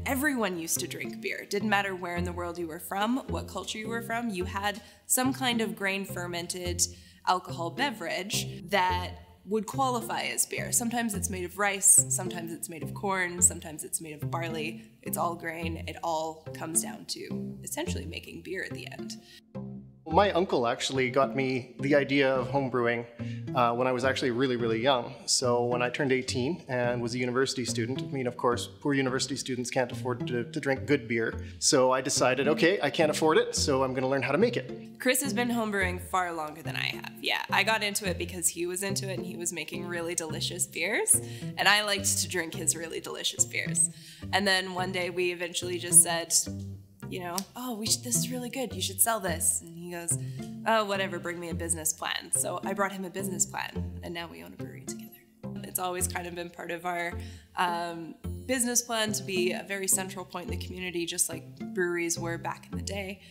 everyone used to drink beer. It didn't matter where in the world you were from, what culture you were from, you had some kind of grain fermented alcohol beverage that would qualify as beer. Sometimes it's made of rice, sometimes it's made of corn, sometimes it's made of barley. It's all grain. It all comes down to essentially making beer at the end. My uncle actually got me the idea of home brewing when I was actually really, really young. So when I turned 18 and was a university student, I mean, of course, poor university students can't afford to drink good beer. So I decided, okay, I can't afford it, so I'm going to learn how to make it. Chris has been homebrewing far longer than I have. Yeah, I got into it because he was into it and he was making really delicious beers, and I liked to drink his really delicious beers. And then one day we eventually just said, you know, oh, this is really good, you should sell this. And he goes, oh, whatever, bring me a business plan. So I brought him a business plan, and now we own a brewery together. It's always kind of been part of our business plan to be a very central point in the community, just like breweries were back in the day.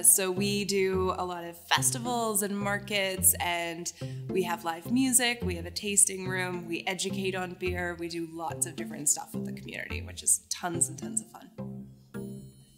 So we do a lot of festivals and markets, and we have live music, we have a tasting room, we educate on beer, we do lots of different stuff with the community, which is tons and tons of fun.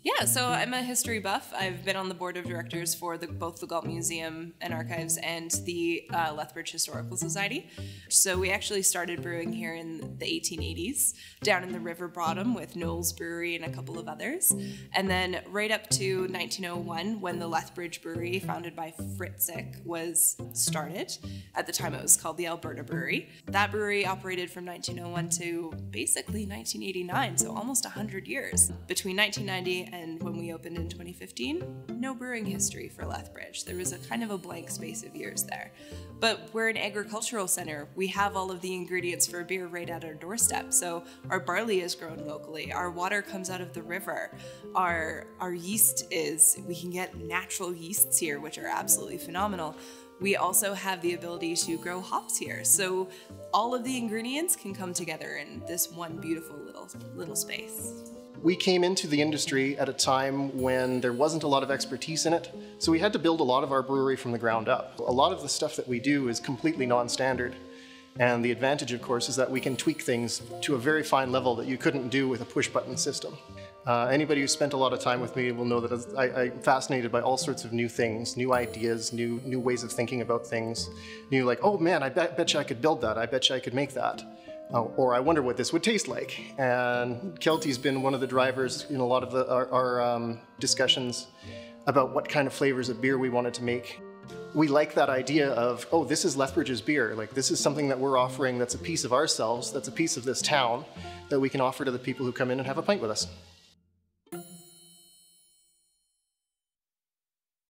Yeah, so I'm a history buff. I've been on the board of directors for both the Galt Museum and Archives and the Lethbridge Historical Society. So we actually started brewing here in the 1880s, down in the river bottom with Knowles Brewery and a couple of others. And then right up to 1901, when the Lethbridge Brewery, founded by Fritzik, was started. At the time it was called the Alberta Brewery. That brewery operated from 1901 to basically 1989, so almost 100 years. Between 1990 and when we opened in 2015, no brewing history for Lethbridge. There was a kind of a blank space of years there. But we're an agricultural center. We have all of the ingredients for beer right at our doorstep. So our barley is grown locally. Our water comes out of the river. Our yeast we can get natural yeasts here, which are absolutely phenomenal. We also have the ability to grow hops here. So all of the ingredients can come together in this one beautiful little space. We came into the industry at a time when there wasn't a lot of expertise in it, so we had to build a lot of our brewery from the ground up. A lot of the stuff that we do is completely non-standard, and the advantage, of course, is that we can tweak things to a very fine level that you couldn't do with a push-button system. Anybody who's spent a lot of time with me will know that I'm fascinated by all sorts of new things, new ideas, new ways of thinking about things. Like, oh man, I bet you I could build that, I bet you I could make that. Or I wonder what this would taste like. And Kelty's been one of the drivers in a lot of our discussions about what kind of flavors of beer we wanted to make. We like that idea of, oh, this is Lethbridge's beer. Like, this is something that we're offering that's a piece of ourselves, that's a piece of this town, that we can offer to the people who come in and have a pint with us.